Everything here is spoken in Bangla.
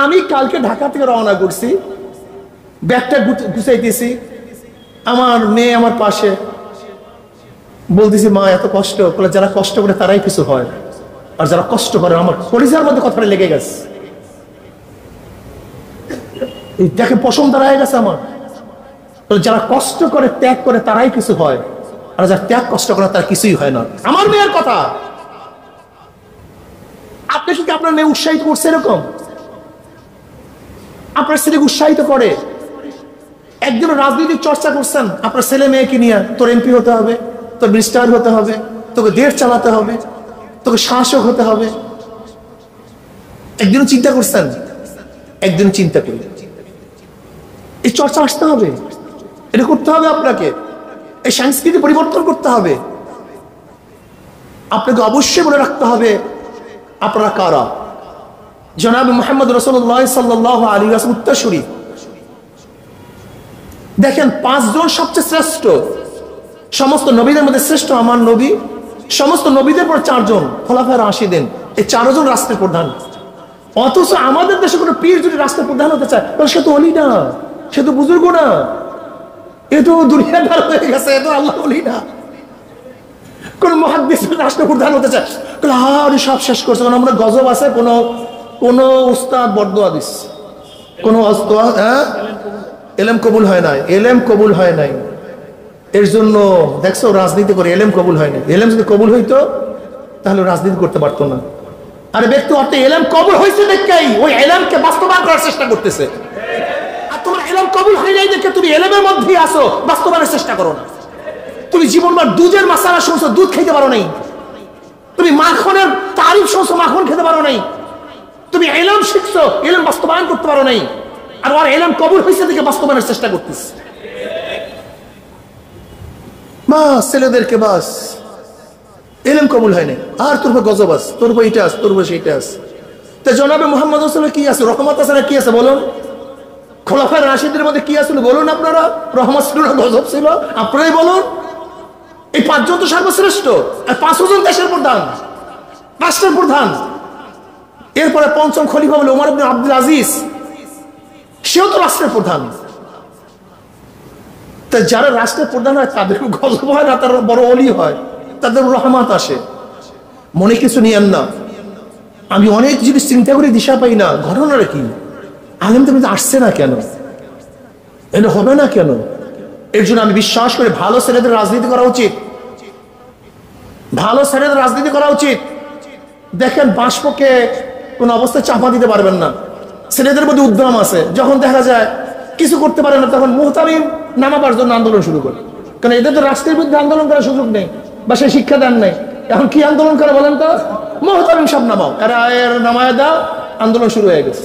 আমি কালকে ঢাকা থেকে রওনা করছি, ব্যাগটা গুছাইতেছি, আমার মেয়ে আমার পাশে, বলতেছি মা এত কষ্ট, বলে যারা কষ্ট করে তারাই কিছু হয়, আর যারা কষ্ট করে, আমার কলিজার মধ্যে কথাটা লেগে গেছে, এই দেখে পশম দাঁড়ায় গেছে আমার। যারা কষ্ট করে ত্যাগ করে তারাই কিছু হয়, আর যারা ত্যাগ কষ্ট করে তার কিছুই হয় না। আমার মেয়ের কথা। আপনি কি আপনার মেয়ে উৎসাহিত করছে এরকম? আপনার ছেলেকে উৎসাহিত করে? একদিন রাজনৈতিক চর্চা করছেন আপনার ছেলে মেয়েকে নিয়ে, তোর এমপি হতে হবে, তোর মিনিস্টার হতে হবে, তোকে দেশ চালাতে হবে, তোকে শাসক হতে হবে? একদিনও চিন্তা করছেন? একদিন চিন্তা করি, এই চর্চা আসতে হবে, এটা করতে হবে আপনাকে, এই সংস্কৃতি পরিবর্তন করতে হবে। আপনাকে অবশ্যই বলে রাখতে হবে আপনারা কারা। জনাব মুহাম্মদ রাসূলুল্লাহ সাল্লাল্লাহু আলাইহি ওয়াসাল্লাম উত্তরসূরি। দেখেন 5 জন সবচেয়ে শ্রেষ্ঠ, সমস্ত নবীদের মধ্যে শ্রেষ্ঠ আমার নবী, সমস্ত নবীদের পর 4 জন খোলাফায়ে রাশিদিন, এই 4 জন রাষ্ট্রের প্রধান। অথচ আমাদের দেশে কোনো পীর যদি রাষ্ট্রের প্রধান হতে চায়, তাহলে সে তো ওলি না, সে তো বুজুর্গ না, এ তো দুনিয়াদার হয়ে গেছে, এ তো আল্লাহ ওলি না। কোন মুহাদ্দিস রাষ্ট্র প্রধান হতে চায়, আরে সব শেষ করছে, কারণ আমরা গজব আছে, কোন উস্তাদ বরদোয়া দিচ্ছে, কোন এলেম কবুল হয় নাই, এলেম কবুল হয় নাই, এর জন্য দেখছো রাজনীতি করে এলেম কবুল হয় নাই। এলেম যদি কবুল হইতো তাহলে রাজনীতি করতে পারতো না। আরে ব্যক্তি অর্থে এলেম কবুল হয়েছে দেখেই ওই এলেমকে বাস্তবায়ন করার চেষ্টা করতেছে, আর তোমার এলেম কবুল হয় নাই দেখে তুমি এলেমের মধ্যেই আসো, বাস্তবায়নের চেষ্টা করো না। তুমি জীবনভর দুধের মাসালা শুনছো, দুধ খেতে পারো নাই। তুমি মাখনের তারিফ শুনছো, মাখন খেতে পারো নাই। তুমি এলেম শিখছো, এলেম বাস্তবায়ন করতে পারো নাই, আর ওর এলেম কবুল হয়েছে দেখে বাস্তবায়নের চেষ্টা করতেছে। মা ছেলেদেরকে বাস এলেম কবুল হয় নাই, আর তোর উপর গজব আছে, তোর উপর এটা আছে, তোর উপর সেইটা আছে। তা জনাবে মুহাম্মদ রাসূলুল্লাহ কি আছে, রহমত আছে না কি আছে বলুন? খোলাফায়ে রাশিদের মধ্যে কি আছে বলুন? আপনারা রহমত ছিল না গজব ছিল? আপনারাই বলুন। এই 5 জন তো সর্বশ্রেষ্ঠ, আর 5 জন দেশের প্রধান, রাষ্ট্রের প্রধান। এরপরে 5ম খলিফা হলো ওমর ইবনে আব্দুল আজিজ, সেও তো রাষ্ট্রের প্রধান। তা যারা রাষ্ট্রের প্রধান হয় তাদের গজব হয় না, তারা বড় ওলি হয়, তাদের রহমত আসে। মনে কিছু নিয়েন না, আমি অনেক জিনিস চিন্তা করে দিশা পাই না, ঘটনাটা কি, আলেম তুমি আসছে না কেন, এটা হবে না কেন? এর জন্য আমি বিশ্বাস করি ভালো ছেলেদের রাজনীতি করা উচিত, ভালো ছেলেদের রাজনীতি করা উচিত। দেখেন বাষ্পকে কোন অবস্থায় চাপা দিতে পারবেন না, ছেলেদের মধ্যে উদ্যম আছে, যখন দেখা যায় কিছু করতে পারে না তখন মুহতামিম নামাবার জন্য আন্দোলন শুরু করে, কারণ এদের তো রাষ্ট্রের বিরুদ্ধে আন্দোলন করার সুযোগ নেই বা সেই শিক্ষা দেন নাই। এখন কি আন্দোলন করে বলেন তো? মুহতামিম সব নামাও, এরা নামায় দাও, আন্দোলন শুরু হয়ে গেছে।